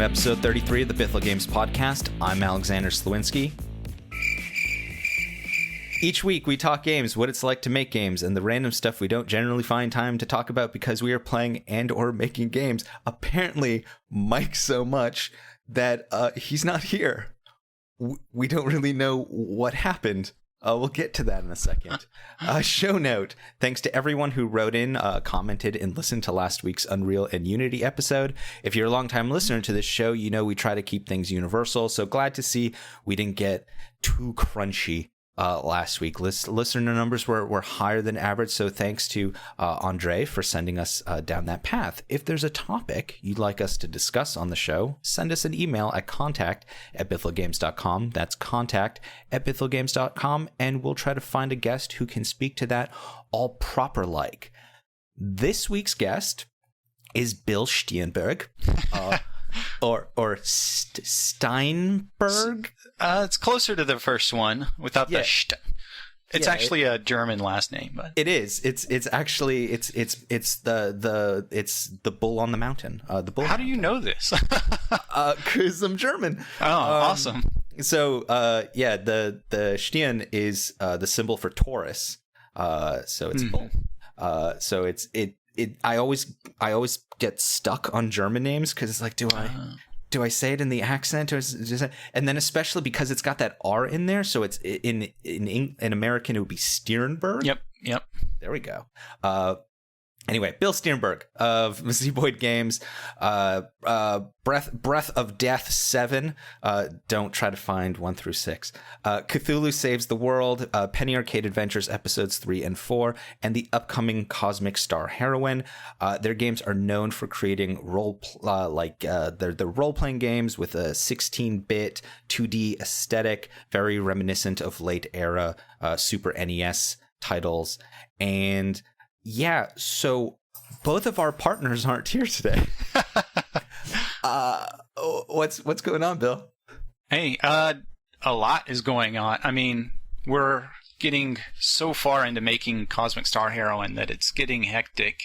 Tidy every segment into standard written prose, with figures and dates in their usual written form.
episode 33 of the Bithell Games Podcast. I'm Alexander Slawinski. Each week we talk games, what it's like to make games, and the random stuff we don't generally find time to talk about because we are playing and or making games. Apparently, Mike so much that he's not here. We don't really know what happened. We'll get to that in a second. Show note. Thanks to everyone who wrote in, commented, and listened to last week's Unreal and Unity episode. If you're a longtime listener to this show, you know we try to keep things universal. So glad to see we didn't get too crunchy last week. Listener numbers were higher than average, so thanks to Andre for sending us down that path. If there's a topic you'd like us to discuss on the show, send us an email at contact@bithelgames.com. That's contact@bithelgames.com, and we'll try to find a guest who can speak to that all proper like. This week's guest is Bill Stiernberg. Or Steinberg? It's closer to the first one without the st. It's actually a German last name, but it is. It's actually it's the bull on the mountain. The bull. How do you know this? Because I'm German. Oh, awesome. So the Stirn is the symbol for Taurus. So it's bull. So I always get stuck on German names because it's like, do I say it in the accent, or and then especially because it's got that R in there, so it's in American it would be Stiernberg. Yep. There we go. Anyway, Bill Stiernberg of Zeboyd Games, Breath of Death 7. Don't try to find 1 through 6. Cthulhu Saves the World, Penny Arcade Adventures episodes 3 and 4, and the upcoming Cosmic Star Heroine. Their games are known for creating they're role-playing games with a 16-bit 2D aesthetic, very reminiscent of late era Super NES titles. And yeah, so both of our partners aren't here today. What's going on, Bill? Hey, a lot is going on. I mean, we're getting so far into making Cosmic Star Heroine that it's getting hectic,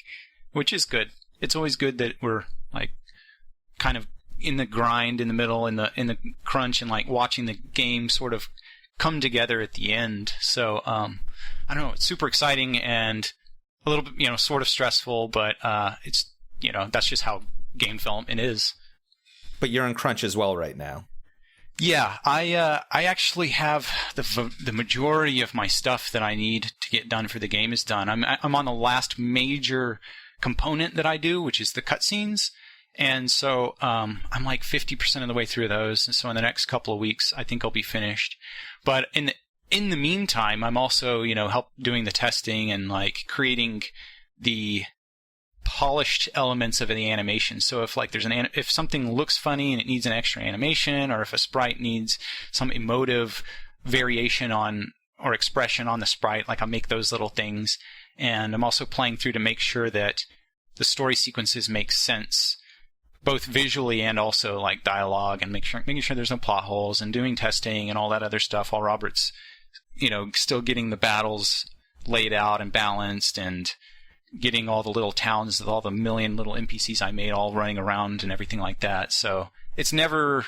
which is good. It's always good that we're like kind of in the grind in the middle, in the crunch, and like watching the game sort of come together at the end. So I don't know, it's super exciting and a little bit, sort of stressful, but it's, that's just how game development is. But you're in crunch as well right now. Yeah, I actually have the majority of my stuff that I need to get done for the game is done. I'm on the last major component that I do, which is the cutscenes, and so I'm like 50% of the way through those. And so in the next couple of weeks, I think I'll be finished. But in the meantime, I'm also, help doing the testing and like creating the polished elements of the animation. So if like if something looks funny and it needs an extra animation, or if a sprite needs some emotive variation on or expression on the sprite, like I'll make those little things. And I'm also playing through to make sure that the story sequences make sense, both visually and also like dialogue, and making sure there's no plot holes, and doing testing and all that other stuff while Robert's still getting the battles laid out and balanced, and getting all the little towns with all the million little NPCs I made all running around and everything like that. So it's never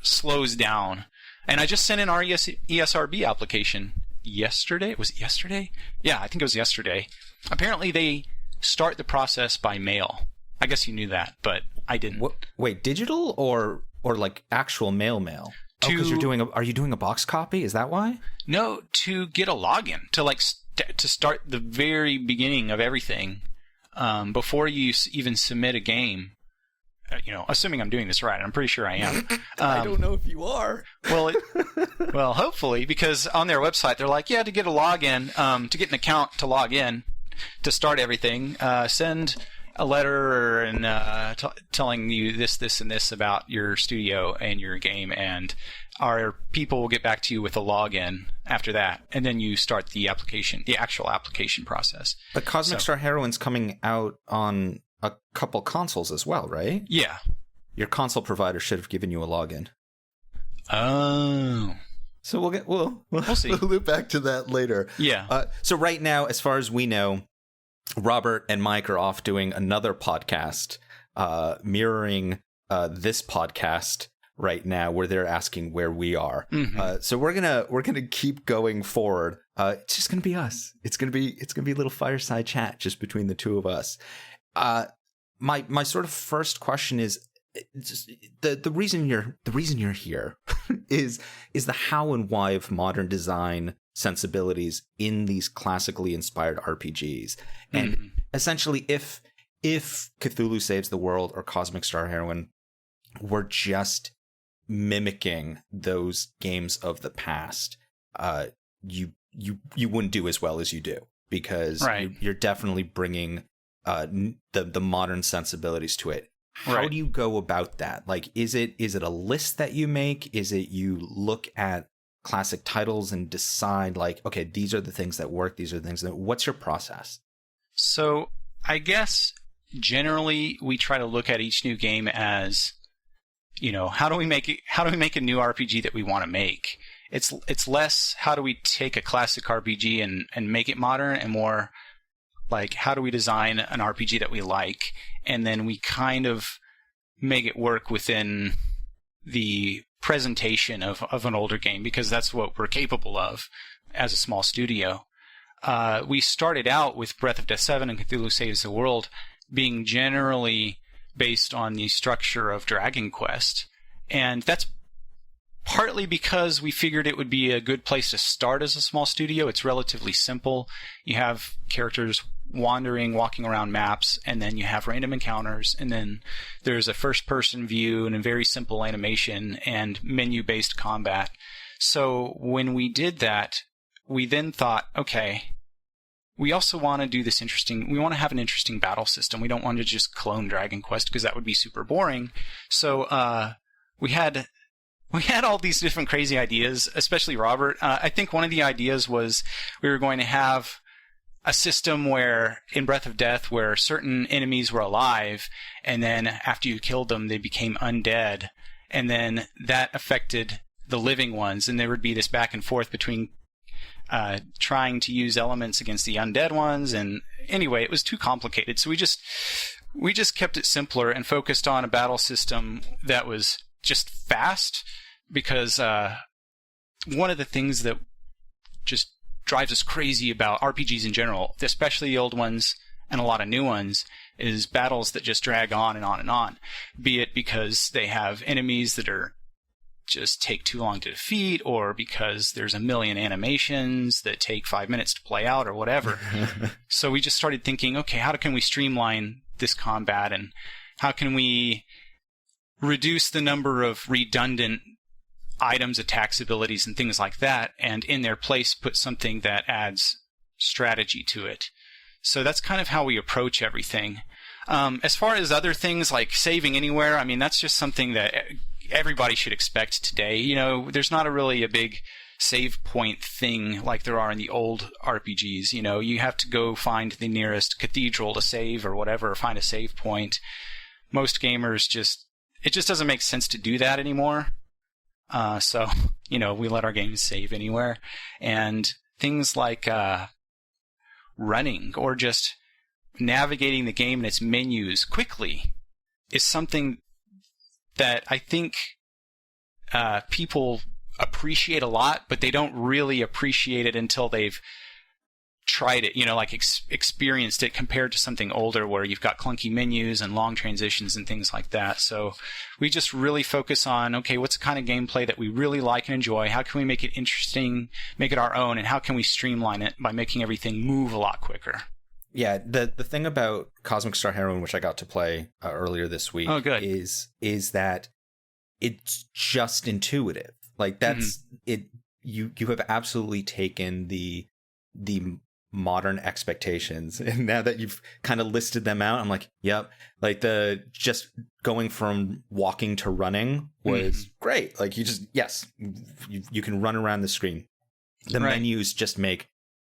slows down. And I just sent in our ESRB application yesterday. Was it yesterday? Yeah, I think it was yesterday. Apparently they start the process by mail. I guess you knew that, but I didn't. Wait, digital or like actual mail? Because are you doing a box copy? Is that why? No, to get a login, to like to start the very beginning of everything, before you even submit a game. Assuming I'm doing this right, I'm pretty sure I am. I don't know if you are. Well, hopefully, because on their website they're like, to get a login, to get an account to log in, to start everything, send a letter and telling you this, and this about your studio and your game, and our people will get back to you with a login after that, and then you start the actual application process. But Cosmic Star Heroine's coming out on a couple consoles as well, right? Yeah. Your console provider should have given you a login. Oh. So we'll see. We'll loop back to that later. Yeah. So right now, as far as we know, Robert and Mike are off doing another podcast mirroring this podcast right now, where they're asking where we are. So we're gonna keep going forward. It's just gonna be us. It's gonna be a little fireside chat just between the two of us. My sort of first question is just the reason you're here is the how and why of modern design sensibilities in these classically inspired RPGs. And essentially, if Cthulhu Saves the World or Cosmic Star Heroine were just mimicking those games of the past, you wouldn't do as well as you do, because you're definitely bringing the modern sensibilities to it. How do you go about that? Like, is it a list that you make? Is it you look at classic titles and decide, like, okay, these are the things that work, these are the things that... What's your process? So I guess generally we try to look at each new game as, how do we make a new RPG that we want to make? It's less how do we take a classic RPG and make it modern, and more like how do we design an RPG that we like, and then we kind of make it work within the presentation of an older game, because that's what we're capable of as a small studio. We started out with Breath of Death 7 and Cthulhu Saves the World being generally based on the structure of Dragon Quest, and that's partly because we figured it would be a good place to start as a small studio. It's relatively simple. You have characters walking around maps, and then you have random encounters, and then there's a first-person view and a very simple animation and menu-based combat. So when we did that, we then thought, okay, we also want to do this we want to have an interesting battle system. We don't want to just clone Dragon Quest, because that would be super boring. So we had all these different crazy ideas, especially Robert. I think one of the ideas was we were going to have a system where, in Breath of Death, where certain enemies were alive, and then after you killed them, they became undead, and then that affected the living ones, and there would be this back and forth between trying to use elements against the undead ones, and anyway, it was too complicated, so we just kept it simpler and focused on a battle system that was just fast, because one of the things that just drives us crazy about RPGs in general, especially the old ones and a lot of new ones, is battles that just drag on and on and on. Be it because they have enemies that are just take too long to defeat, or because there's a million animations that take 5 minutes to play out, or whatever. So we just started thinking, okay, how can we streamline this combat, and how can we reduce the number of redundant items, attacks, abilities, and things like that, and in their place put something that adds strategy to it. So that's kind of how we approach everything. As far as other things like saving anywhere, I mean, that's just something that everybody should expect today. There's not really a big save point thing like there are in the old RPGs. You have to go find the nearest cathedral to save or whatever, or find a save point. Most gamers it just doesn't make sense to do that anymore. So we let our games save anywhere. And things like running or just navigating the game and its menus quickly is something that I think people appreciate a lot, but they don't really appreciate it until they've tried it, experienced it, compared to something older where you've got clunky menus and long transitions and things like that. So we just really focus on, okay, what's the kind of gameplay that we really like and enjoy? How can we make it interesting, make it our own, and how can we streamline it by making everything move a lot quicker? Yeah, the thing about Cosmic Star Heroine, which I got to play earlier this week, is that it's just intuitive. Like, that's it. You have absolutely taken the modern expectations, and now that you've kind of listed them out, I'm like, yep, like the just going from walking to running was great. Like, you can run around the screen. The menus just make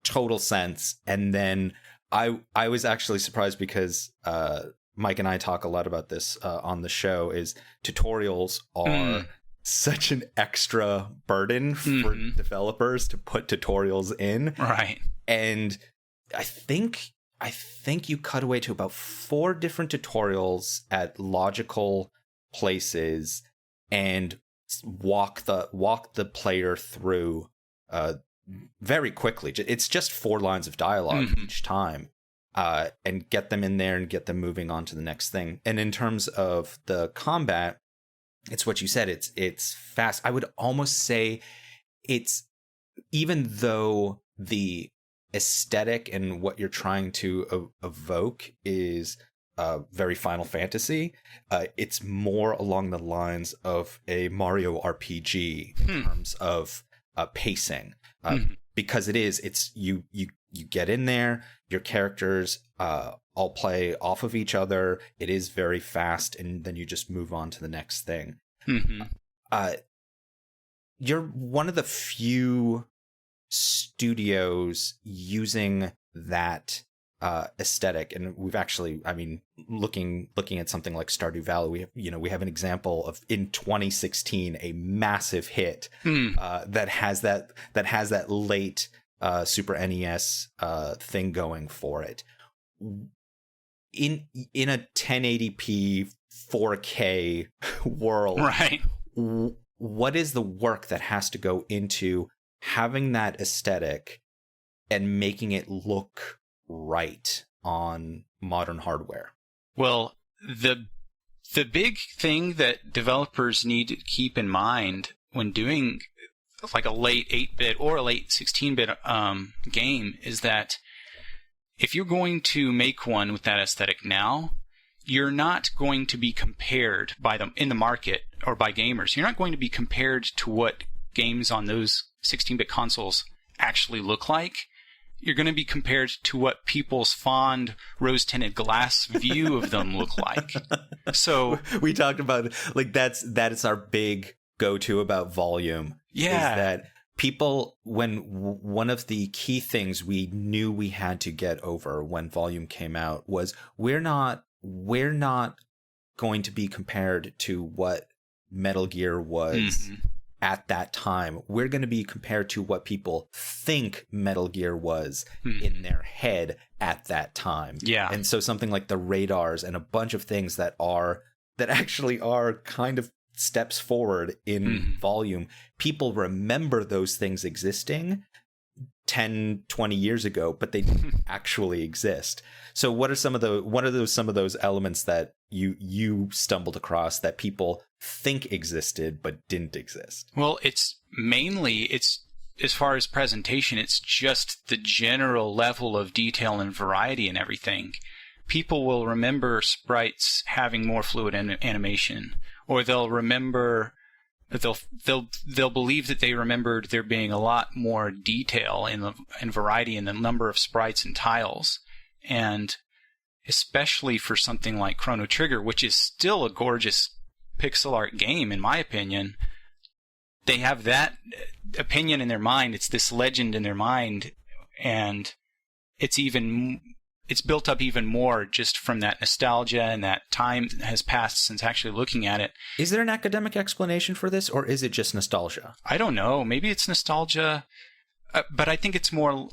total sense. And then I was actually surprised, because Mike and I talk a lot about this on the show, is tutorials are such an extra burden for developers to put tutorials in. Right. And I think you cut away to about 4 different tutorials at logical places and walk the player through very quickly. It's just 4 lines of dialogue each time, and get them in there and get them moving on to the next thing. And in terms of the combat, it's what you said. It's fast. I would almost say it's, even though the aesthetic and what you're trying to evoke is very Final Fantasy, it's more along the lines of a Mario RPG in terms of pacing, because it's you get in there, your characters all play off of each other. It is very fast, and then you just move on to the next thing. You're one of the few studios using that aesthetic, and we've actually, I mean, looking at something like Stardew Valley, we have an example of, in 2016, a massive hit that has that late Super NES thing going for it. In a 1080p 4K world, right? What is the work that has to go into having that aesthetic and making it look right on modern hardware? Well, the big thing that developers need to keep in mind when doing like a late 8-bit or a late 16-bit game is that if you're going to make one with that aesthetic now, you're not going to be compared by them in the market or by gamers. You're not going to be compared to what games on those 16-bit consoles actually look like. You're going to be compared to what people's fond rose-tinted glass view of them look like. So we talked about, like, that is our big go-to about volume. Yeah. Is that people, when one of the key things we knew we had to get over when volume came out was we're not going to be compared to what Metal Gear was at that time. We're going to be compared to what people think Metal Gear was in their head at that time. Yeah. And so something like the radars and a bunch of things that actually are kind of steps forward in volume, people remember those things existing 10, 20 years ago, but they didn't actually exist. So what are some of those elements that you stumbled across that people think existed but didn't exist? Well, it's as far as presentation, it's just the general level of detail and variety and everything. People will remember sprites having more fluid animation, or they'll believe that they remembered there being a lot more detail and variety in the number of sprites and tiles. And especially for something like Chrono Trigger, which is still a gorgeous pixel art game, in my opinion, they have that opinion in their mind. It's this legend in their mind, and it's built up even more just from that nostalgia and that time that has passed since actually looking at it. Is there an academic explanation for this, or is it just nostalgia? I don't know. Maybe it's nostalgia, but I think it's more...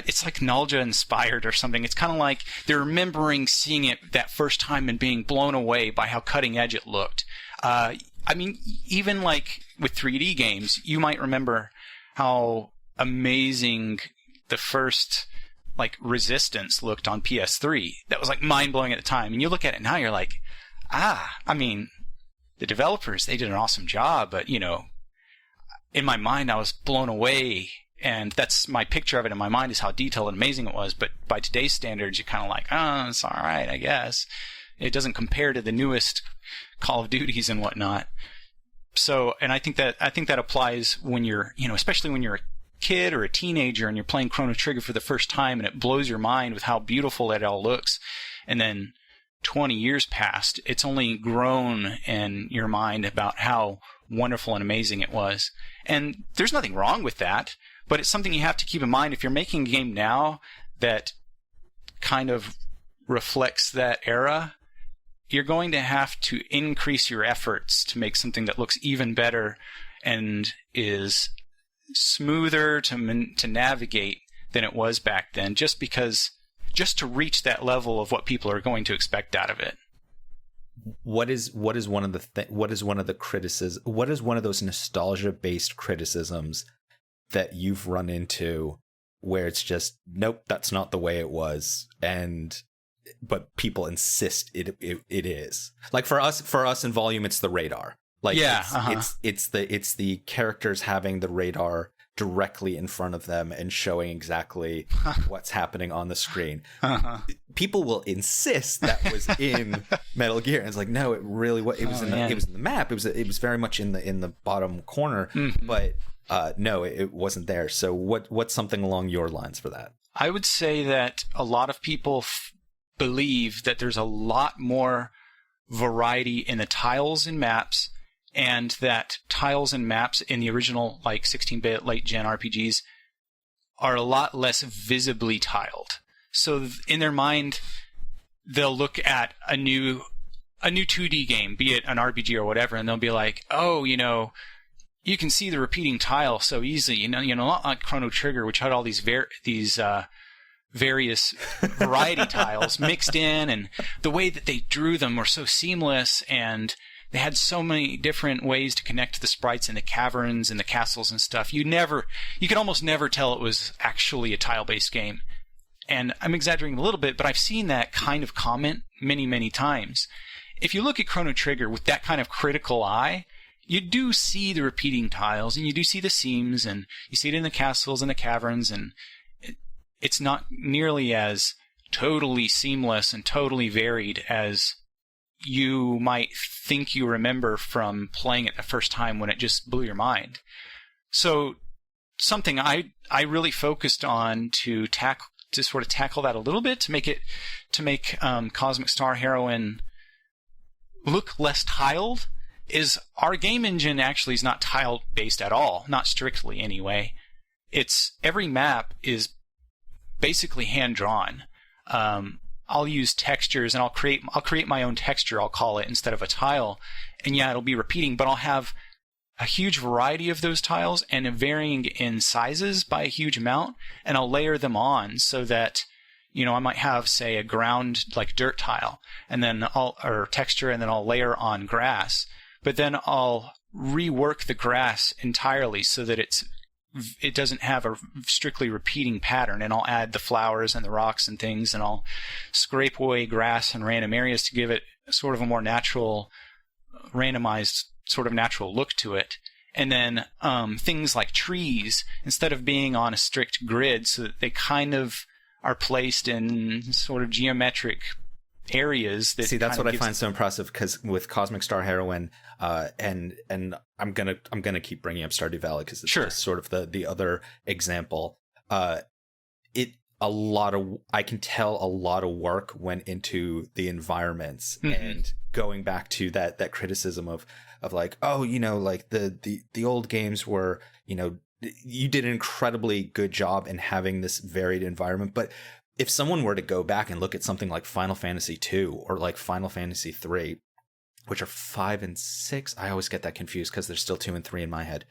it's like nostalgia inspired or something. It's kind of like they're remembering seeing it that first time and being blown away by how cutting edge it looked. I mean, even like with 3D games, you might remember how amazing the first like Resistance looked on PS3. That was like mind-blowing at the time. And you look at it now, you're like, I mean, the developers, they did an awesome job, but, in my mind, I was blown away. And that's my picture of it in my mind, is how detailed and amazing it was. But by today's standards, you're kind of like, it's all right, I guess. It doesn't compare to the newest Call of Duties and whatnot. So, and I think that applies when you're, especially when you're a kid or a teenager and you're playing Chrono Trigger for the first time and it blows your mind with how beautiful it all looks. And then 20 years passed, it's only grown in your mind about how wonderful and amazing it was. And there's nothing wrong with that. But it's something you have to keep in mind. If you're making a game now that kind of reflects that era, you're going to have to increase your efforts to make something that looks even better and is smoother to navigate than it was back then, just to reach that level of what people are going to expect out of it. what is one of those nostalgia based criticisms that you've run into where it's just, nope, that's not the way it was, but people insist it is? Like for us in Volume, it's the radar. Like it's the characters having the radar directly in front of them and showing exactly what's happening on the screen. People will insist that was in Metal Gear, and it's like, no, it really was. It was in the map. It was very much in the bottom corner, but no, it wasn't there. So what's something along your lines for that? I would say that a lot of people believe that there's a lot more variety in the tiles and maps, and that tiles and maps in the original, like 16-bit late-gen RPGs are a lot less visibly tiled. So in their mind, they'll look at a new 2D game, be it an RPG or whatever, and they'll be like, oh, you can see the repeating tile so easily. Not like Chrono Trigger, which had all these various variety tiles mixed in, and the way that they drew them were so seamless, and they had so many different ways to connect to the sprites in the caverns and the castles and stuff. You could almost never tell it was actually a tile-based game. And I'm exaggerating a little bit, but I've seen that kind of comment many, many times. If you look at Chrono Trigger with that kind of critical eye, you do see the repeating tiles, and you do see the seams, and you see it in the castles and the caverns, and it's not nearly as totally seamless and totally varied as you might think you remember from playing it the first time when it just blew your mind. So something I really focused on to sort of tackle that a little bit, to make Cosmic Star Heroine look less tiled, is our game engine actually is not tile based at all, not strictly anyway. Every map is basically hand drawn. I'll use textures, and I'll create my own texture, I'll call it, instead of a tile. And yeah, it'll be repeating, but I'll have a huge variety of those tiles and varying in sizes by a huge amount, and I'll layer them on so that, I might have, say, a ground like dirt tile, and then or texture, and then I'll layer on grass. But then I'll rework the grass entirely so that it doesn't have a strictly repeating pattern, and I'll add the flowers and the rocks and things, and I'll scrape away grass and random areas to give it sort of a more natural, randomized sort of natural look to it. And then things like trees, instead of being on a strict grid, so that they kind of are placed in sort of geometric areas. See, that's what I find so impressive, because with Cosmic Star Heroine, and I'm gonna keep bringing up Stardew Valley because it's just sort of the other example. I can tell a lot of work went into the environments, and going back to that criticism of like, oh, like the old games were, you did an incredibly good job in having this varied environment, but if someone were to go back and look at something like Final Fantasy II or like Final Fantasy III, which are 5 and 6, I always get that confused because there's still 2 and 3 in my head.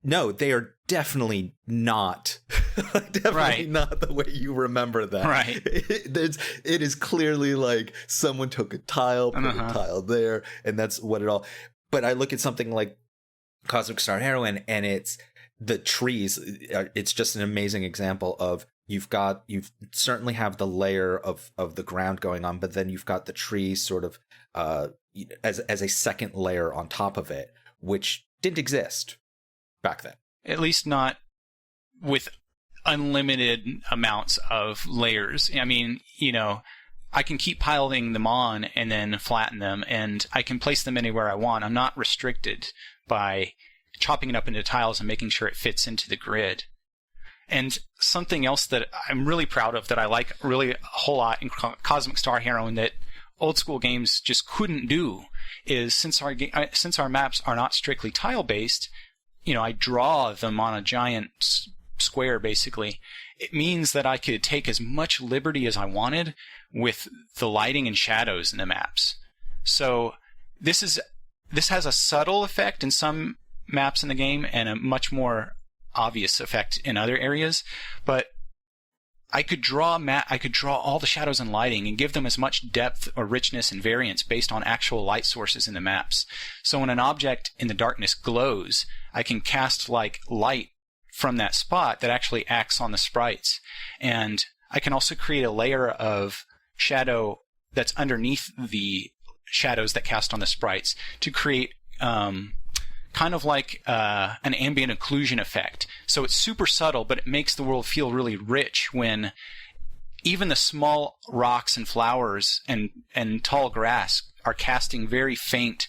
No, they are definitely not, not the way you remember them. Right. It is clearly like someone took a tile, put a tile there, and that's what it all. But I look at something like Cosmic Star Heroine, and it's the trees. It's just an amazing example of you certainly have the layer of the ground going on, but then you've got the trees sort of as a second layer on top of it, which didn't exist back then. At least not with unlimited amounts of layers. I mean, I can keep piling them on and then flatten them, and I can place them anywhere I want. I'm not restricted by chopping it up into tiles and making sure it fits into the grid. And something else that I'm really proud of, that I like really a whole lot in Cosmic Star Heroine that old school games just couldn't do, is since our maps are not strictly tile based, I draw them on a giant square basically. It means that I could take as much liberty as I wanted with the lighting and shadows in the maps. So this has a subtle effect in some maps in the game and a much more obvious effect in other areas, but I could draw all the shadows and lighting and give them as much depth or richness and variance based on actual light sources in the maps. So when an object in the darkness glows, I can cast like light from that spot that actually acts on the sprites. And I can also create a layer of shadow that's underneath the shadows that cast on the sprites to create kind of like an ambient occlusion effect. So it's super subtle, but it makes the world feel really rich when even the small rocks and flowers and tall grass are casting very faint,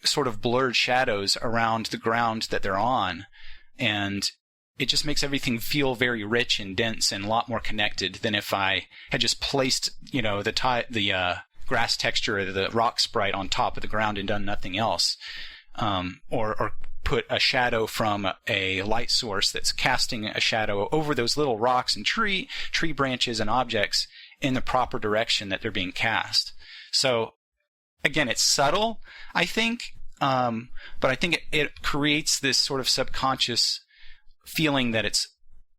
sort of blurred shadows around the ground that they're on. And it just makes everything feel very rich and dense and a lot more connected than if I had just placed, the grass texture or the rock sprite on top of the ground and done nothing else. Or put a shadow from a light source that's casting a shadow over those little rocks and tree branches and objects in the proper direction that they're being cast. So again, it's subtle, I think, but I think it creates this sort of subconscious feeling that it's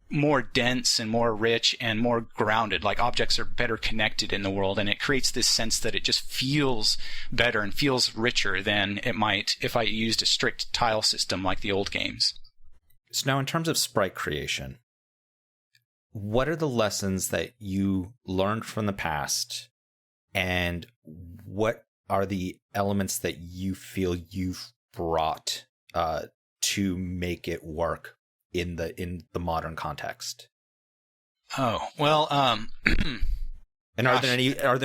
more dense and more rich and more grounded, like objects are better connected in the world, and it creates this sense that it just feels better and feels richer than it might if I used a strict tile system like the old games. So now in terms of sprite creation, what are the lessons that you learned from the past, and what are the elements that you feel you've brought to make it work in the modern context? Oh, well, and are there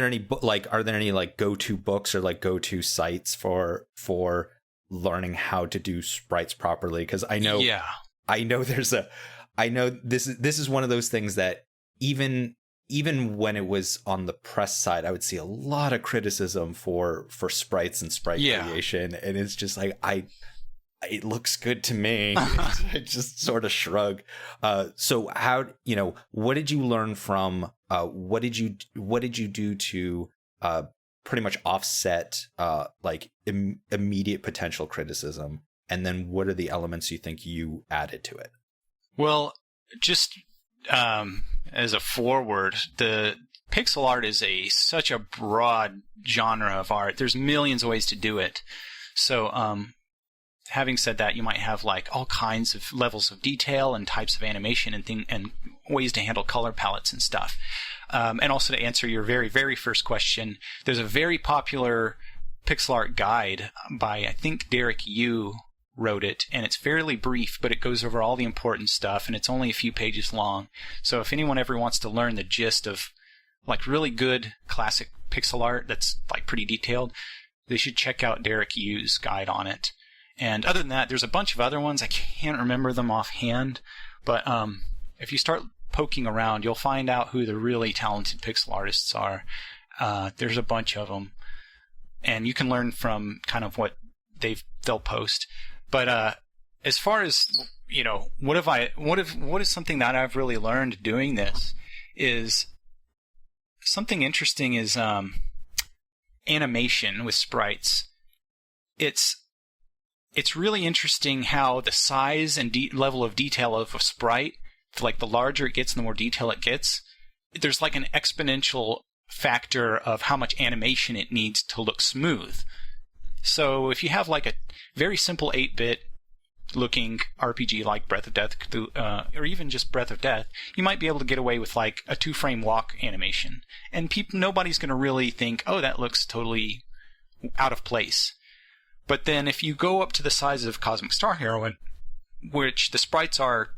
any go-to books or like go-to sites for learning how to do sprites properly? Because I know this is one of those things that even when it was on the press side, I would see a lot of criticism for sprites and sprite creation, and it's just like it looks good to me. I just sort of shrug. So how, what did you learn from, what did you do to pretty much offset immediate potential criticism? And then what are the elements you think you added to it? Well, just as a forward, the pixel art is such a broad genre of art. There's millions of ways to do it. So, having said that, you might have like all kinds of levels of detail and types of animation and ways to handle color palettes and stuff. And also to answer your very, very first question, there's a very popular pixel art guide by, I think, Derek Yu wrote it, and it's fairly brief, but it goes over all the important stuff, and it's only a few pages long. So if anyone ever wants to learn the gist of like really good classic pixel art that's like pretty detailed, they should check out Derek Yu's guide on it. And other than that, there's a bunch of other ones. I can't remember them offhand, but if you start poking around, you'll find out who the really talented pixel artists are. There's a bunch of them, and you can learn from kind of what they'll post. But as far as what is something that I've really learned doing this is something interesting is animation with sprites. It's really interesting how the size and level of detail of a sprite, like the larger it gets and the more detail it gets, there's like an exponential factor of how much animation it needs to look smooth. So if you have like a very simple 8-bit looking RPG like Breath of Death, or even just Breath of Death, you might be able to get away with like a 2-frame walk animation. And nobody's going to really think, oh, that looks totally out of place. But then if you go up to the size of Cosmic Star Heroine, which the sprites are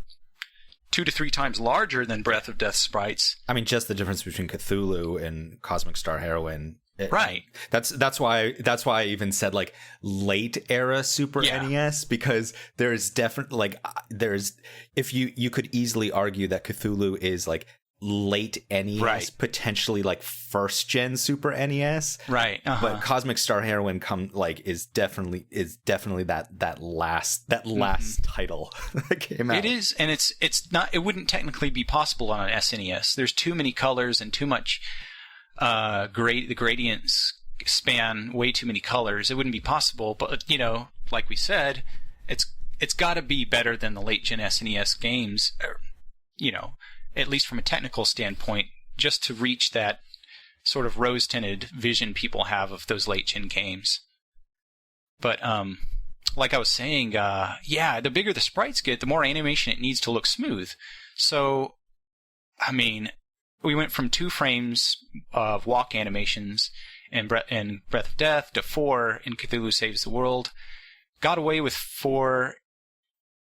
2 to 3 times larger than Breath of Death sprites. I mean, just the difference between Cthulhu and Cosmic Star Heroine. Right. That's why I even said like late era Super NES, because there's definitely if you could easily argue that Cthulhu is like late NES, right, potentially like first gen Super NES, right? But Cosmic Star Heroine is definitely that last title that came out. It is, and it's not. It wouldn't technically be possible on an SNES. There's too many colors and too much. The gradients span way too many colors. It wouldn't be possible. But like we said, it's got to be better than the late gen SNES games. at least from a technical standpoint, just to reach that sort of rose-tinted vision people have of those late-gen games. But like I was saying, the bigger the sprites get, the more animation it needs to look smooth. So, I mean, we went from 2 frames of walk animations in Breath of Death to 4 in Cthulhu Saves the World. Got away with 4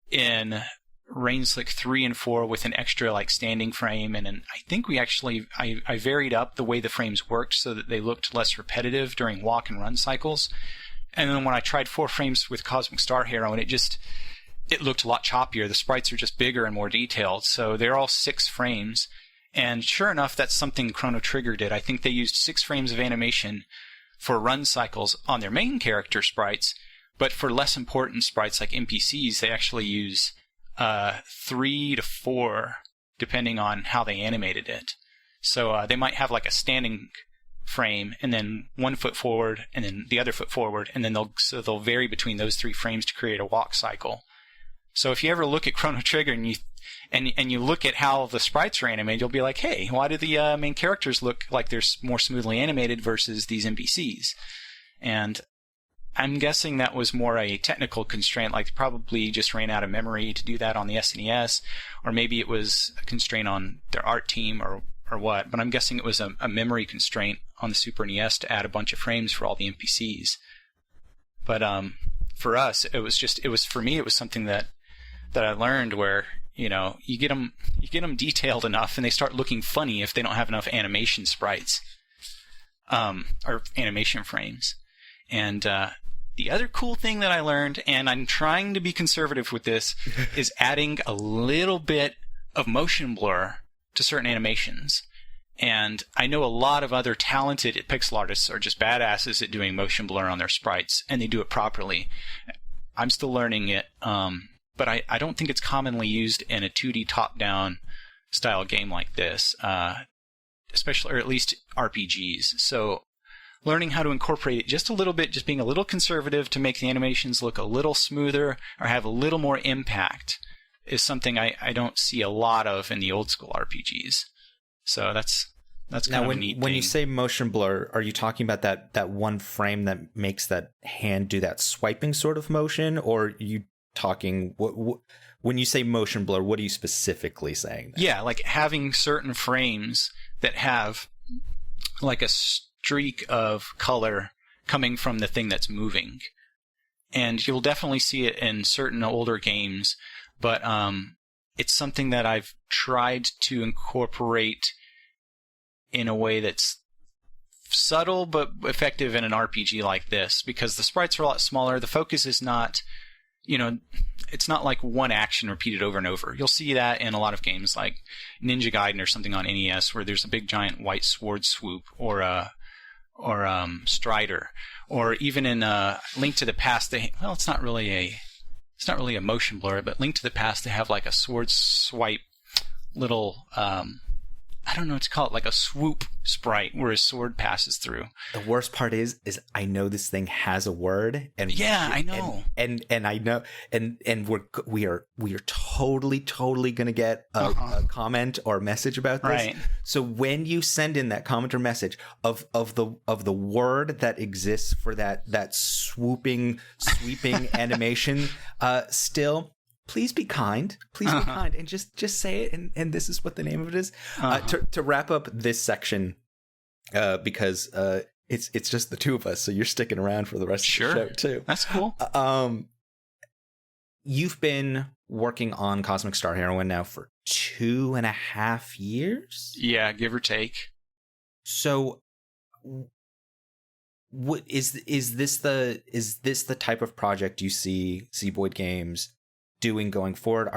in Rain Slick 3 and 4 with an extra like standing frame, and I think we actually I varied up the way the frames worked so that they looked less repetitive during walk and run cycles. And then when I tried 4 frames with Cosmic Star Heroine, it looked a lot choppier. The sprites are just bigger and more detailed, so they're all 6 frames. And sure enough, that's something Chrono Trigger did. I think they used 6 frames of animation for run cycles on their main character sprites, but for less important sprites like NPCs, they actually use 3 to 4, depending on how they animated it. So they might have like a standing frame, and then 1 foot forward, and then the other foot forward, and then they'll vary between those 3 frames to create a walk cycle. So if you ever look at Chrono Trigger and you look at how the sprites are animated, you'll be like, hey, why do the main characters look like they're more smoothly animated versus these NPCs? And I'm guessing that was more a technical constraint, like they probably just ran out of memory to do that on the SNES, or maybe it was a constraint on their art team or what, but I'm guessing it was a memory constraint on the Super NES to add a bunch of frames for all the NPCs. But for us, it was for me, it was something that I learned where, you know, you get them detailed enough and they start looking funny if they don't have enough animation sprites, or animation frames. And the other cool thing that I learned, and I'm trying to be conservative with this, is adding a little bit of motion blur to certain animations. And I know a lot of other talented pixel artists are just badasses at doing motion blur on their sprites, and they do it properly. I'm still learning it, but I don't think it's commonly used in a 2D top-down style game like this, especially, or at least RPGs. So learning how to incorporate it just a little bit, just being a little conservative to make the animations look a little smoother or have a little more impact, is something I don't see a lot of in the old school RPGs. So that's kind of a neat thing. When you say motion blur, are you talking about that one frame that makes that hand do that swiping sort of motion, or are you talking when you say motion blur, what are you specifically saying there? Yeah, like having certain frames that have like a streak of color coming from the thing that's moving. And you'll definitely see it in certain older games, but it's something that I've tried to incorporate in a way that's subtle but effective in an RPG like this, because the sprites are a lot smaller. The focus is not, it's not like one action repeated over and over. You'll see that in a lot of games like Ninja Gaiden or something on NES, where there's a big giant white sword swoop, or Strider, or even in Link to the Past. It's not really a motion blur, but Link to the Past, they have like a sword swipe little, I don't know what to call it, like a swoop sprite where a sword passes through. The worst part is I know this thing has a word, and yeah, I know, and I know, and we are totally gonna get a comment or message about this. Right. So when you send in that comment or message of the word that exists for that sweeping animation, still, please be kind. Please be kind, and just say it. And this is what the name of it is. To wrap up this section, because it's just the two of us, so you're sticking around for the rest of the show too. That's cool. You've been working on Cosmic Star Heroine now for 2.5 years. Yeah, give or take. So, what is this the type of project you see Zeboyd Games doing going forward?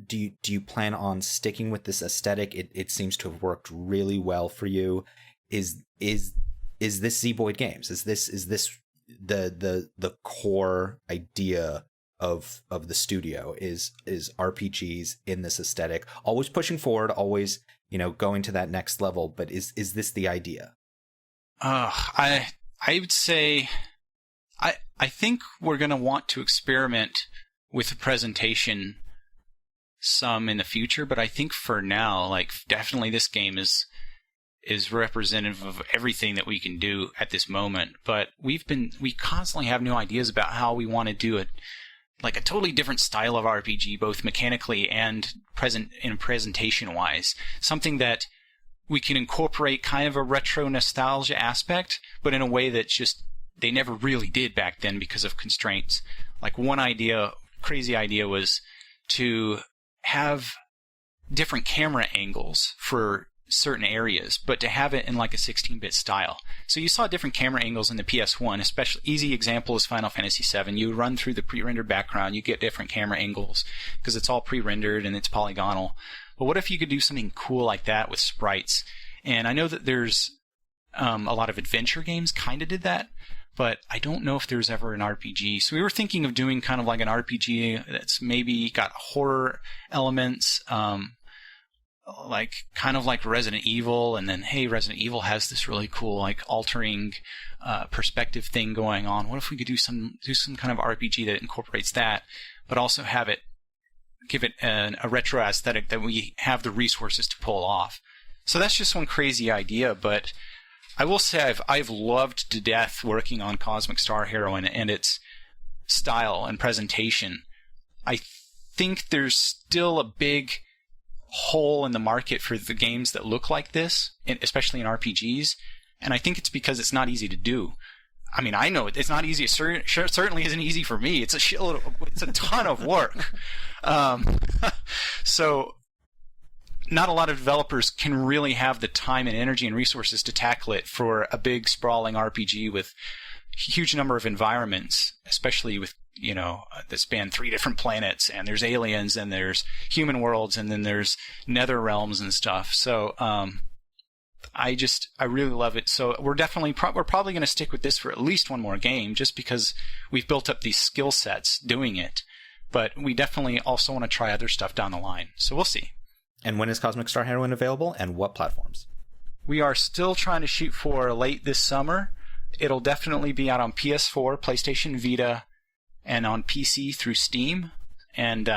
Do you plan on sticking with this aesthetic? It seems to have worked really well for you. Is this Zeboyd Games? Is this the core idea of the studio? Is RPGs in this aesthetic, always pushing forward, always going to that next level? But is this the idea? I would say I think we're going to want to experiment with the presentation some in the future, but I think for now, like, definitely this game is representative of everything that we can do at this moment. But we constantly have new ideas about how we want to do it, like a totally different style of RPG, both mechanically and presentation wise. Something that we can incorporate kind of a retro nostalgia aspect, but in a way that just they never really did back then because of constraints. Like one crazy idea was to have different camera angles for certain areas, but to have it in like a 16-bit style. So you saw different camera angles in the PS1, especially easy example is Final Fantasy VII. You run through the pre-rendered background, you get different camera angles because it's all pre-rendered and it's polygonal. But what if you could do something cool like that with sprites? And I know that there's a lot of adventure games kind of did that, but I don't know if there's ever an RPG. So we were thinking of doing kind of like an RPG that's maybe got horror elements, like kind of like Resident Evil, and then hey, Resident Evil has this really cool like altering perspective thing going on. What if we could do some kind of RPG that incorporates that, but also give it a retro aesthetic that we have the resources to pull off? So that's just one crazy idea, but I will say I've loved to death working on Cosmic Star Heroine and its style and presentation. I think there's still a big hole in the market for the games that look like this, especially in RPGs, and I think it's because it's not easy to do. I mean, I know it's not easy. It certainly isn't easy for me. It's a ton of work. So not a lot of developers can really have the time and energy and resources to tackle it for a big sprawling RPG with a huge number of environments, especially with that span 3 different planets, and there's aliens, and there's human worlds, and then there's nether realms and stuff. So I really love it. So we're probably going to stick with this for at least one more game, just because we've built up these skill sets doing it. But we definitely also want to try other stuff down the line. So we'll see. And when is Cosmic Star Heroine available, and what platforms? We are still trying to shoot for late this summer. It'll definitely be out on PS4, PlayStation Vita, and on PC through Steam. And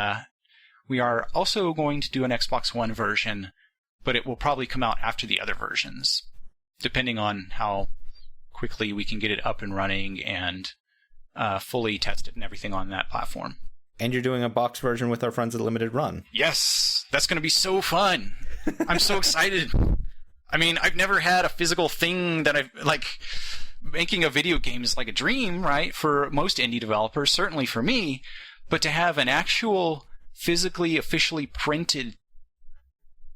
we are also going to do an Xbox One version, but it will probably come out after the other versions, depending on how quickly we can get it up and running and fully tested and everything on that platform. And you're doing a box version with our friends at Limited Run. Yes, that's going to be so fun. I'm so excited. I mean, I've never had a physical thing that I've, like, making a video game is like a dream, right? For most indie developers, certainly for me. But to have an actual physically, officially printed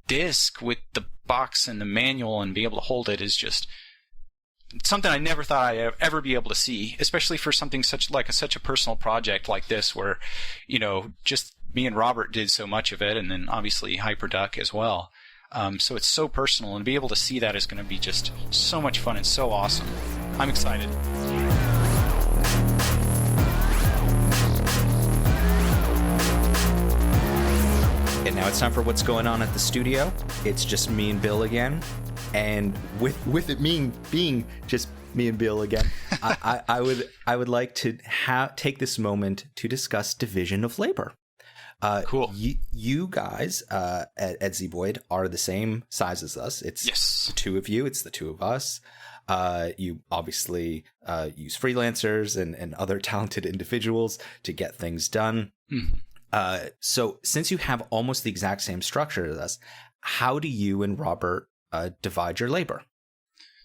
disc with the box and the manual and be able to hold it is just something I never thought I'd ever be able to see, especially for something such a personal project like this, where, just me and Robert did so much of it, and then obviously Hyperduck as well. So it's so personal, and to be able to see that is going to be just so much fun and so awesome. I'm excited. And now it's time for what's going on at the studio. It's just me and Bill again. And with it being just me and Bill again, I would like to take this moment to discuss division of labor. Cool. You guys at Zeboyd are the same size as us. It's the two of you. It's the two of us. You obviously use freelancers and other talented individuals to get things done. Mm-hmm. So since you have almost the exact same structure as us, how do you and Robert divide your labor?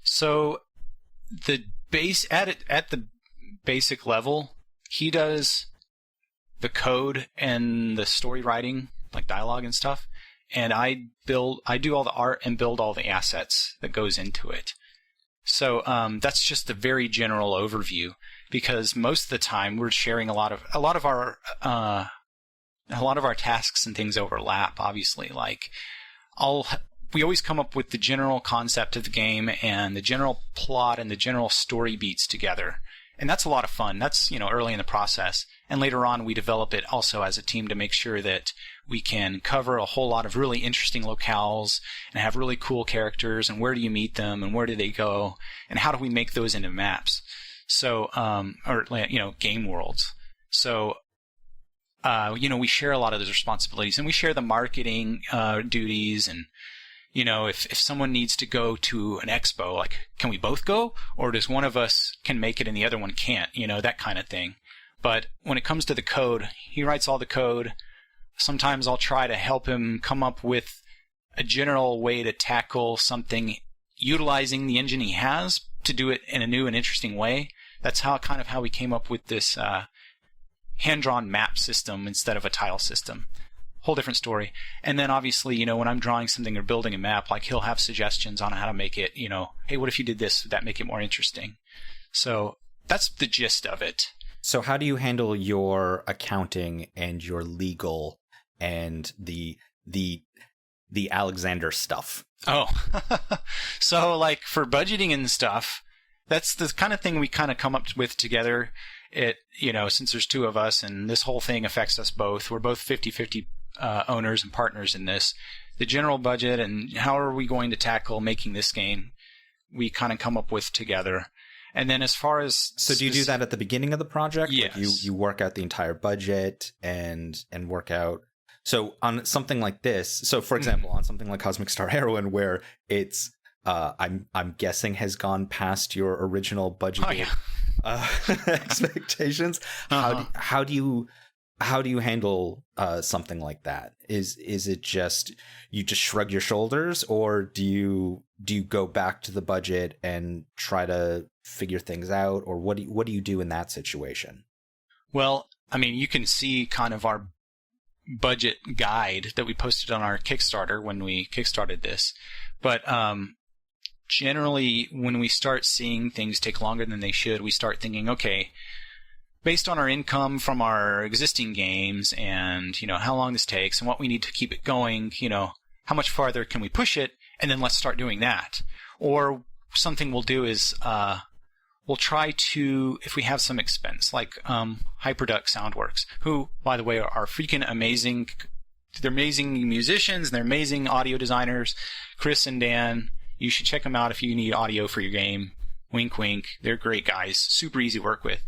So the at the basic level, he does the code and the story writing, like dialogue and stuff, and I do all the art and build all the assets that goes into it. So that's just a very general overview, because most of the time we're sharing a lot of our tasks and things overlap. Obviously, like we always come up with the general concept of the game and the general plot and the general story beats together. And that's a lot of fun. That's, early in the process. And later on, we develop it also as a team to make sure that we can cover a whole lot of really interesting locales and have really cool characters, and where do you meet them and where do they go and how do we make those into maps? So, game worlds. So we share a lot of those responsibilities, and we share the marketing duties. And if someone needs to go to an expo, like, can we both go, or does one of us can make it and the other one can't? That kind of thing. But when it comes to the code, he writes all the code. Sometimes I'll try to help him come up with a general way to tackle something, utilizing the engine he has to do it in a new and interesting way. That's how we came up with this hand-drawn map system instead of a tile system. Whole different story. And then obviously, when I'm drawing something or building a map, like, he'll have suggestions on how to make it, hey, what if you did this? Would that make it more interesting? So that's the gist of it. So how do you handle your accounting and your legal and the Alexander stuff? Oh, so like for budgeting and stuff, that's the kind of thing we kind of come up with together. Since there's two of us and this whole thing affects us both, we're both 50-50 owners and partners in this. The general budget and how are we going to tackle making this game, we kind of come up with together. And then as far as... So do you do that at the beginning of the project? Yes. Like you work out the entire budget and work out... So on something like this, so for example, on something like Cosmic Star Heroine, where it's, I'm guessing has gone past your original budget expectations. Uh-huh. How do you handle something like that? Is it just you just shrug your shoulders, or do you go back to the budget and try to figure things out, or what do you do in that situation? Well, I mean, you can see kind of our budget guide that we posted on our Kickstarter when we kickstarted this. But generally, when we start seeing things take longer than they should, we start thinking, okay, based on our income from our existing games and, how long this takes and what we need to keep it going, how much farther can we push it? And then let's start doing that. Or something we'll do is we'll try to, if we have some expense, like Hyperduck Soundworks, who, by the way, are freaking amazing. They're amazing musicians. They're amazing audio designers. Chris and Dan, you should check them out if you need audio for your game. Wink, wink. They're great guys. Super easy to work with.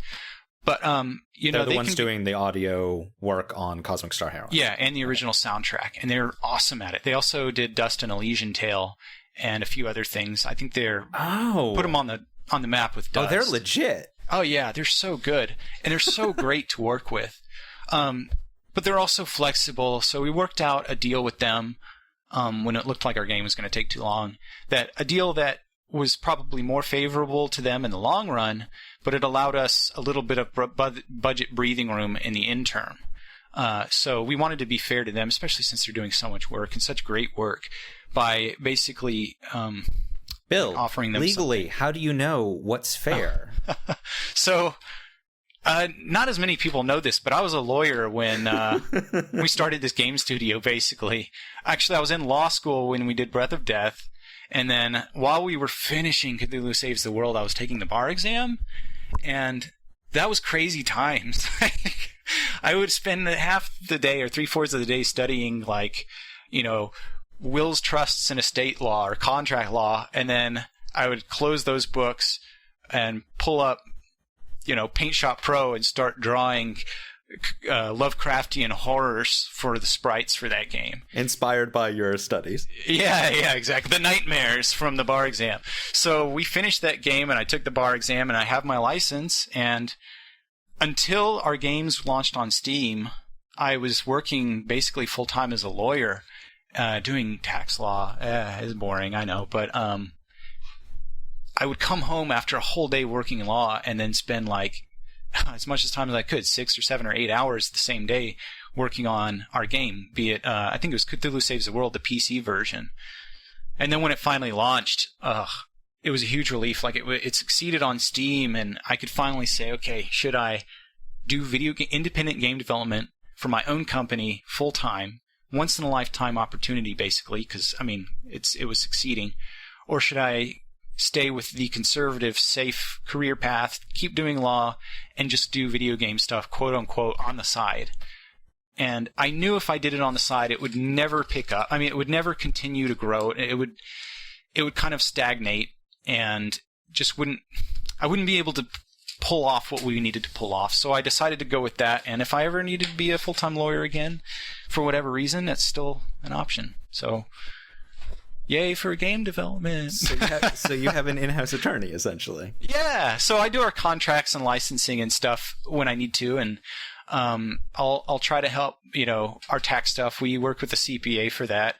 But, they're the ones doing the audio work on Cosmic Star Heroine. Yeah, and the original soundtrack. And they're awesome at it. They also did Dust and Elysian Tale and a few other things. I think put them on the map with Dust. Oh, they're legit. Oh, yeah, they're so good. And they're so great to work with. But they're also flexible. So we worked out a deal with them when it looked like our game was going to take too long. A deal that was probably more favorable to them in the long run, but it allowed us a little bit of budget breathing room in the interim. So we wanted to be fair to them, especially since they're doing so much work and such great work, by basically Bill, offering them legally, something. How do you know what's fair? So not as many people know this, but I was a lawyer when we started this game studio, basically. Actually, I was in law school when we did Breath of Death. And then while we were finishing Cthulhu Saves the World, I was taking the bar exam. And that was crazy times. I would spend half the day or 3/4 of the day studying, wills, trusts, and estate law or contract law. And then I would close those books and pull up, Paint Shop Pro and start drawing Lovecraftian horrors for the sprites for that game. Inspired by your studies. Yeah, exactly. The nightmares from the bar exam. So we finished that game, and I took the bar exam, and I have my license. And until our games launched on Steam, I was working basically full-time as a lawyer, doing tax law. It's boring, I know. But I would come home after a whole day working law and then spend as much time as I could, 6 or 7 or 8 hours the same day working on our game, be it, I think it was Cthulhu Saves the World, the PC version. And then when it finally launched, it was a huge relief. It succeeded on Steam, and I could finally say, okay, should I do independent game development for my own company full-time, once-in-a-lifetime opportunity, basically, because, it was succeeding, or should I stay with the conservative, safe career path, keep doing law, and just do video game stuff, quote unquote, on the side. And I knew if I did it on the side, it would never pick up. It would never continue to grow. It would kind of stagnate, and I wouldn't be able to pull off what we needed to pull off. So I decided to go with that. And if I ever needed to be a full-time lawyer again, for whatever reason, that's still an option. So, yay for game development. So you have an in-house attorney, essentially. Yeah. So I do our contracts and licensing and stuff when I need to, and I'll try to help, our tax stuff. We work with the CPA for that,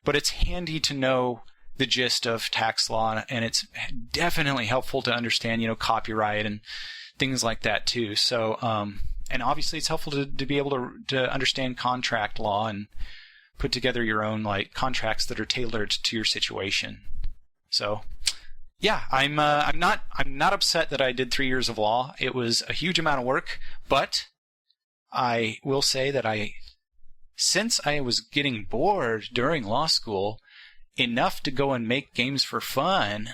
but it's handy to know the gist of tax law, and it's definitely helpful to understand, copyright and things like that too. So, and obviously it's helpful to be able to understand contract law and put together your own contracts that are tailored to your situation. So, yeah, I'm not upset that I did 3 years of law. It was a huge amount of work, but I will say that since I was getting bored during law school enough to go and make games for fun,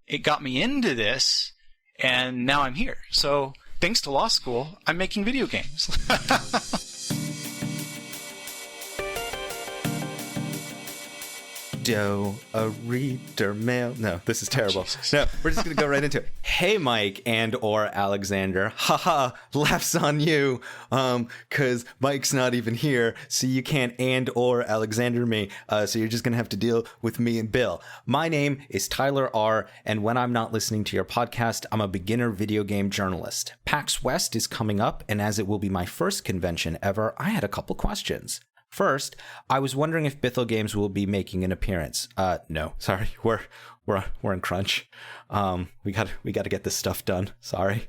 it got me into this, and now I'm here. So thanks to law school, I'm making video games. A reader mail. No, this is terrible. Oh, no, we're just going to go right into it. Hey, Mike and or Alexander. Haha, laughs on you. Because Mike's not even here, so you can't and or Alexander me. So you're just going to have to deal with me and Bill. My name is Tyler R., and when I'm not listening to your podcast, I'm a beginner video game journalist. PAX West is coming up, and as it will be my first convention ever, I had a couple questions. First, I was wondering if Bithell Games will be making an appearance. No, sorry, we're in crunch. We got to get this stuff done. Sorry.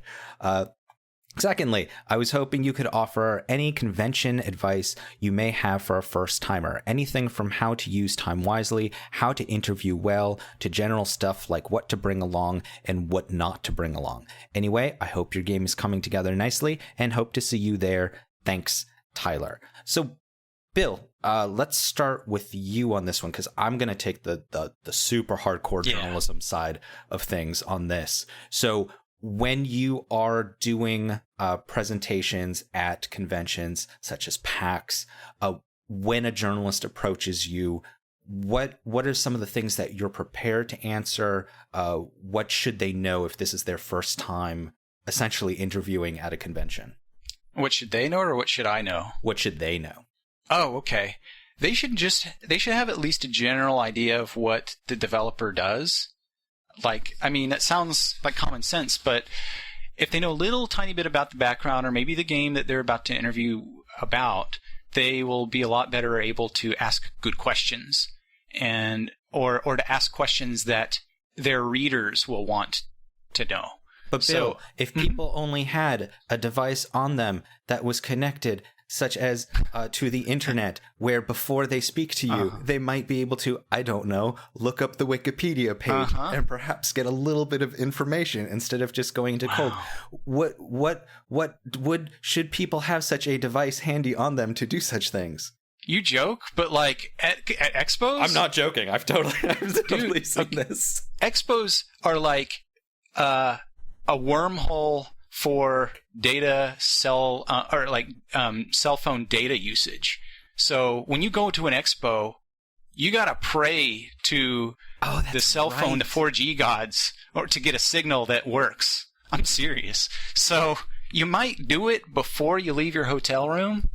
Secondly, I was hoping you could offer any convention advice you may have for a first timer. Anything from how to use time wisely, how to interview well, to general stuff like what to bring along and what not to bring along. Anyway, I hope your game is coming together nicely and hope to see you there. Thanks, Tyler. So, Bill, let's start with you on this one, because I'm going to take the super hardcore journalism side of things on this. So when you are doing presentations at conventions such as PAX, when a journalist approaches you, what are some of the things that you're prepared to answer? What should they know if this is their first time essentially interviewing at a convention? What should they know, or what should I know? What should they know? Oh, okay. They should have at least a general idea of what the developer does. That sounds like common sense, but if they know a little tiny bit about the background or maybe the game that they're about to interview about, they will be a lot better able to ask good questions or to ask questions that their readers will want to know. But Bill, if people only had a device on them that was connected, such as to the internet, where before they speak to you, they might be able to, I don't know, look up the Wikipedia page and perhaps get a little bit of information instead of just going into cold. Should people have such a device handy on them to do such things? You joke, but at expos? I'm not joking. I've totally seen this. Expos are like a wormhole for cell phone data usage. So when you go to an expo, you gotta pray to the cell phone, the 4G gods, or to get a signal that works. I'm serious. So you might do it before you leave your hotel room,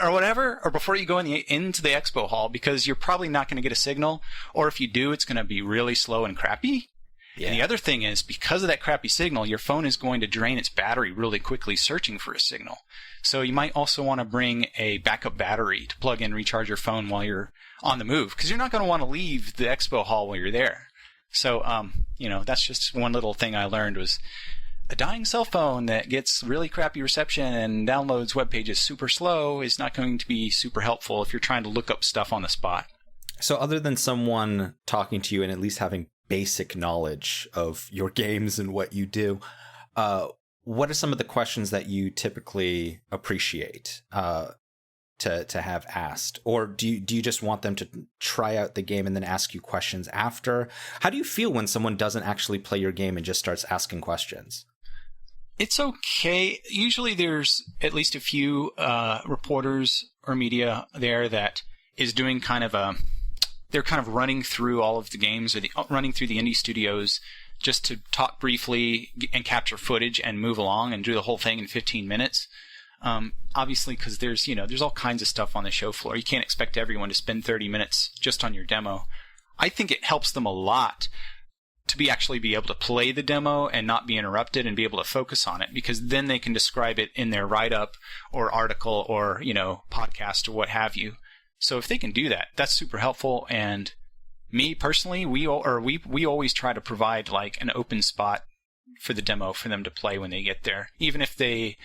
or whatever, or before you go into the expo hall, because you're probably not going to get a signal, or if you do, it's going to be really slow and crappy. Yeah. And the other thing is, because of that crappy signal, your phone is going to drain its battery really quickly searching for a signal. So you might also want to bring a backup battery to plug in, recharge your phone while you're on the move, because you're not going to want to leave the expo hall while you're there. So, that's just one little thing I learned was a dying cell phone that gets really crappy reception and downloads web pages super slow is not going to be super helpful if you're trying to look up stuff on the spot. So other than someone talking to you and at least having basic knowledge of your games and what you do, what are some of the questions that you typically appreciate to have asked? Or do you just want them to try out the game and then ask you questions after? How do you feel when someone doesn't actually play your game and just starts asking questions? It's okay. Usually there's at least a few reporters or media there that is doing they're kind of running through all of the games, or running through the indie studios, just to talk briefly and capture footage and move along and do the whole thing in 15 minutes. Obviously, because there's all kinds of stuff on the show floor. You can't expect everyone to spend 30 minutes just on your demo. I think it helps them a lot to actually be able to play the demo and not be interrupted and be able to focus on it, because then they can describe it in their write-up or article or, podcast or what have you. So if they can do that, that's super helpful. And me personally, we always try to provide like an open spot for the demo for them to play when they get there, even if they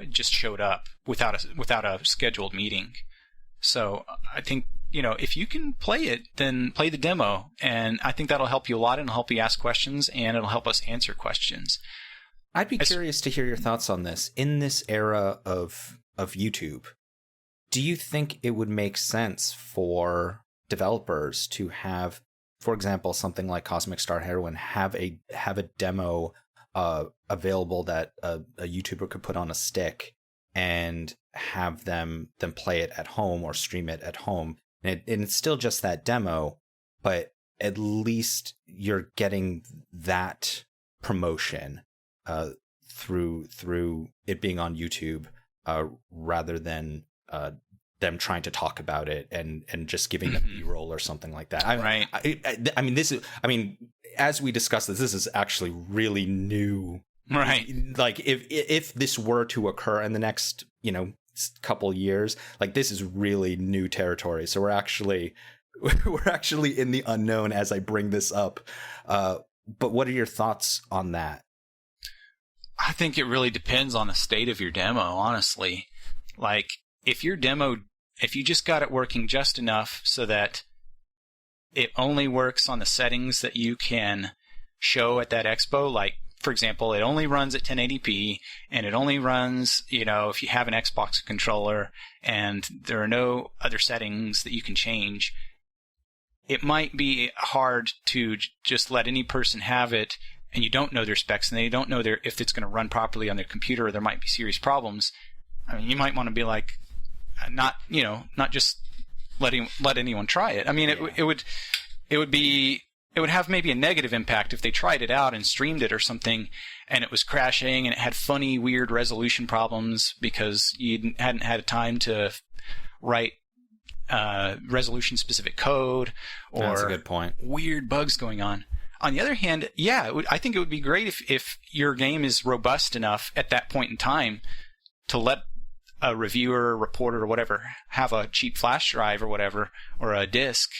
just showed up without a scheduled meeting. So I think, if you can play it, then play the demo. And I think that'll help you a lot, and it'll help you ask questions, and it'll help us answer questions. I'd be curious to hear your thoughts on this. In this era of YouTube, do you think it would make sense for developers to have, for example, something like Cosmic Star Heroine have a demo available that a YouTuber could put on a stick and have them play it at home or stream it at home? And it's still just that demo, but at least you're getting that promotion through it being on YouTube, rather than them trying to talk about it and just giving them B-roll or something like that. Right. I mean, as we discussed this is actually really new. Right. Like if this were to occur in the next, couple years, like this is really new territory. So we're actually in the unknown as I bring this up. But what are your thoughts on that? I think it really depends on the state of your demo, honestly. Like if you just got it working just enough so that it only works on the settings that you can show at that expo, like for example, it only runs at 1080p, and it only runs, if you have an Xbox controller, and there are no other settings that you can change, it might be hard to just let any person have it, and you don't know their specs, and they don't know if it's going to run properly on their computer, or there might be serious problems. I mean, you might want to be like, not just let anyone try it. I mean, it would have maybe a negative impact if they tried it out and streamed it or something, and it was crashing and it had funny, weird resolution problems because you hadn't had time to write resolution-specific code, or that's a good point. Weird bugs going on. On the other hand, I think it would be great if your game is robust enough at that point in time to let a reviewer, reporter, or whatever have a cheap flash drive or whatever, or a disk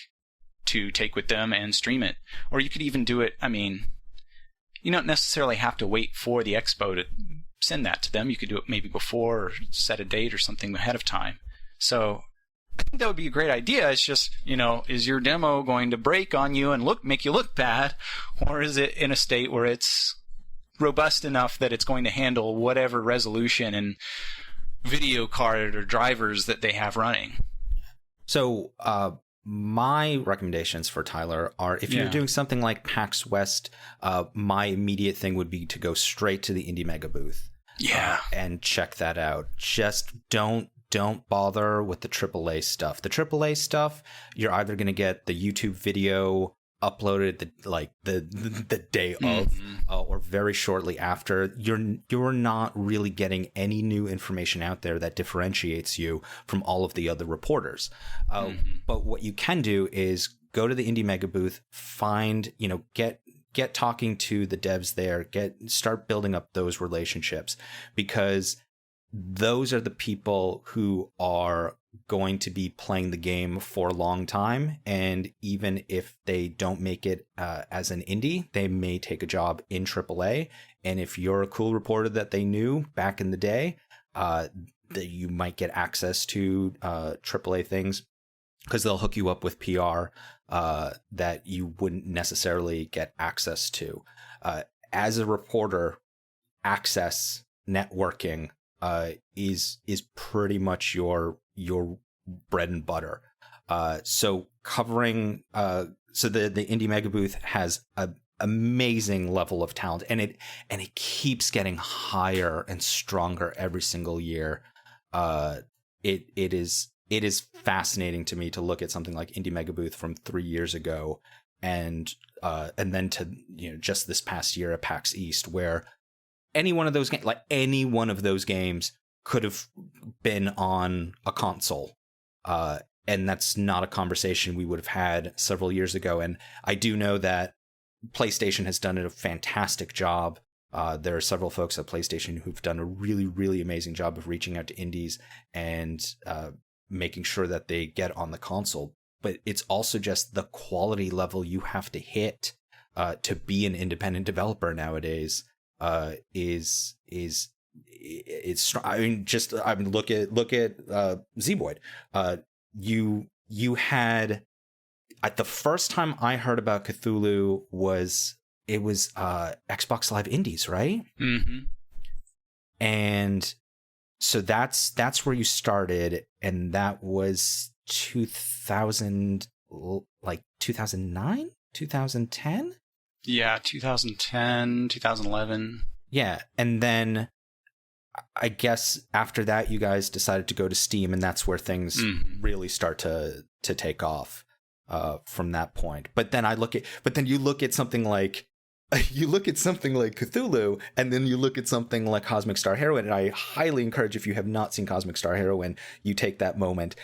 to take with them and stream it. Or you could even do it, you don't necessarily have to wait for the expo to send that to them. You could do it maybe before, or set a date or something ahead of time. So I think that would be a great idea. It's just, is your demo going to break on you and make you look bad? Or is it in a state where it's robust enough that it's going to handle whatever resolution and video card or drivers that they have running? So, my recommendations for Tyler are, if you're doing something like PAX West, my immediate thing would be to go straight to the Indie Mega booth. Yeah. And check that out. Just don't bother with the AAA stuff. The AAA stuff, you're either going to get the YouTube video uploaded the day of, or very shortly after. You're not really getting any new information out there that differentiates you from all of the other reporters. But what you can do is go to the Indie Mega booth, find, get talking to the devs there, start building up those relationships, because those are the people who are going to be playing the game for a long time. And even if they don't make it as an indie, they may take a job in AAA. And if you're a cool reporter that they knew back in the day, that you might get access to AAA things, because they'll hook you up with PR that you wouldn't necessarily get access to. As a reporter, access networking is pretty much your bread and butter. So covering, so the Indie Mega booth has an amazing level of talent, and it keeps getting higher and stronger every single year. It is fascinating to me to look at something like Indie Mega booth from 3 years ago and then to just this past year at PAX East, where any one of those games could have been on a console, and that's not a conversation we would have had several years ago. And I do know that PlayStation has done a fantastic job. There are several folks at PlayStation who've done a really, really amazing job of reaching out to indies and making sure that they get on the console. But it's also just the quality level you have to hit to be an independent developer nowadays is I mean, look at Zeboyd. You had, at the first time I heard about Cthulhu was Xbox Live Indies, right? Mm-hmm. And so that's where you started, and that was 2000, like 2009, 2010. Yeah, 2010, 2011. Yeah, and then I guess after that, you guys decided to go to Steam, and that's where things really start to take off from that point. But then you look at something like Cthulhu, and then you look at something like Cosmic Star Heroine, and I highly encourage, if you have not seen Cosmic Star Heroine, you take that moment,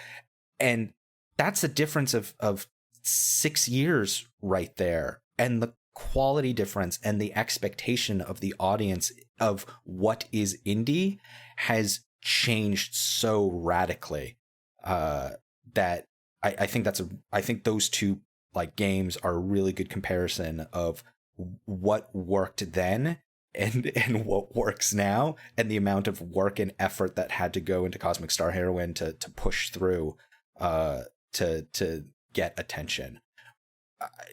and that's a difference of 6 years right there, and the quality difference and the expectation of the audience of what is indie has changed so radically that I think those two like games are a really good comparison of what worked then and what works now, and the amount of work and effort that had to go into Cosmic Star Heroine to push through to get attention.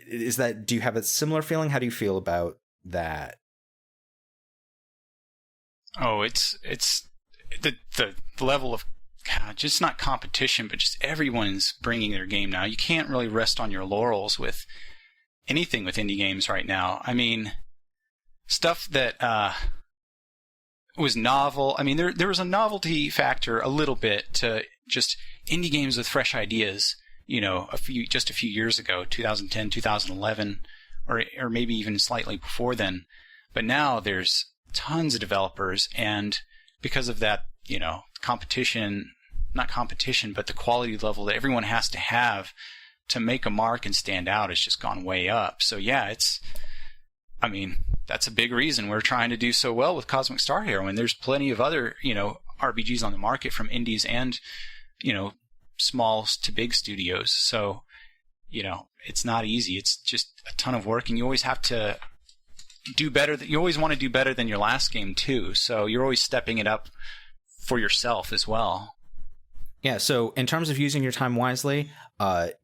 Do you have a similar feeling? How do you feel about that? Oh, it's the level of just not competition, but just everyone's bringing their game now. You can't really rest on your laurels with anything with indie games right now. I mean, stuff that was novel. I mean, there was a novelty factor a little bit to just indie games with fresh ideas. A few years ago, 2010, 2011, or maybe even slightly before then. But now there's tons of developers, and because of that, not competition, but the quality level that everyone has to have to make a mark and stand out has just gone way up. So yeah, that's a big reason we're trying to do so well with Cosmic Star Heroine. There's plenty of other, RPGs on the market from indies and, small to big studios. So, it's not easy. It's just a ton of work, and you always have to do better. You always want to do better than your last game too. So you're always stepping it up for yourself as well. Yeah. So in terms of using your time wisely,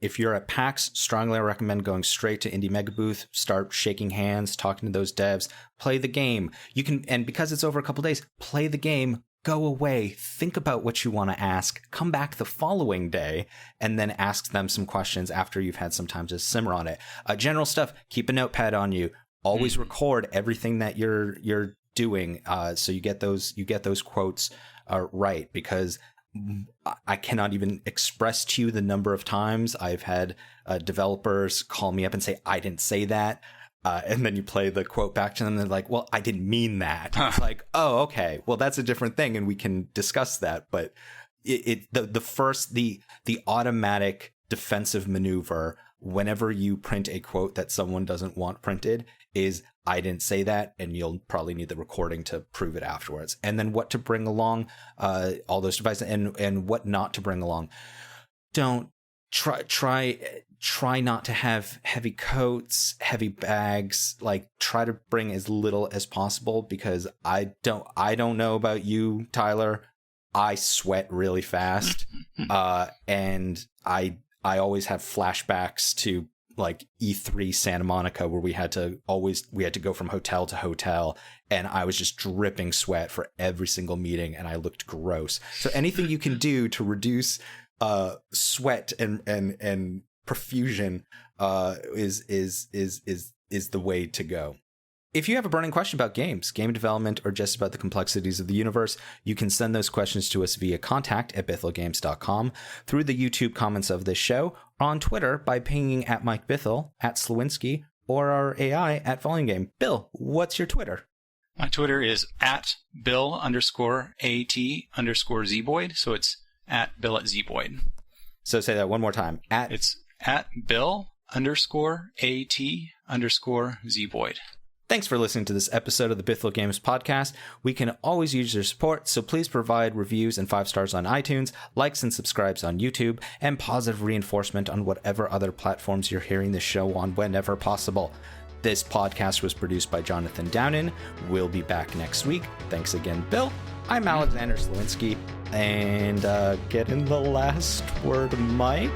if you're at PAX, strongly recommend going straight to Indie Mega Booth, start shaking hands, talking to those devs, play the game. You can, and because it's over a couple days, play the game, go away, think about what you want to ask, come back the following day, and then ask them some questions after you've had some time to simmer on it. General stuff, keep a notepad on you. Always record everything that you're doing, so you get those quotes right, because I cannot even express to you the number of times I've had developers call me up and say, I didn't say that. And then you play the quote back to them, and they're like, well, I didn't mean that. It's like, oh, okay, well, that's a different thing, and we can discuss that. But the automatic defensive maneuver whenever you print a quote that someone doesn't want printed is, I didn't say that, and you'll probably need the recording to prove it afterwards. And then what to bring along, all those devices, and what not to bring along. Don't try not to have heavy coats, heavy bags. Like, try to bring as little as possible, because I don't know about you, Tyler. I sweat really fast, and I always have flashbacks to like E3 Santa Monica, where we had to go from hotel to hotel, and I was just dripping sweat for every single meeting, and I looked gross. So anything you can do to reduce sweat and profusion is the way to go. If you have a burning question about games, game development, or just about the complexities of the universe, you can send those questions to us via contact@bithelgames.com, through the YouTube comments of this show, or on Twitter by pinging at Mike Bithell, at Slawinski, or our AI at Volume Game. Bill, what's your Twitter? My Twitter is at Bill_AT_Zeboyd. So it's at Bill at Zeboyd. So say that one more time. It's at Bill_AT_Zeboyd. Thanks for listening to this episode of the Bithell Games Podcast. We can always use your support, so please provide reviews and 5 stars on iTunes, likes and subscribes on YouTube, and positive reinforcement on whatever other platforms you're hearing this show on whenever possible. This podcast was produced by Jonathan Downen. We'll be back next week. Thanks again, Bill. I'm Alexander Slawinski, and get in the last word, Mike.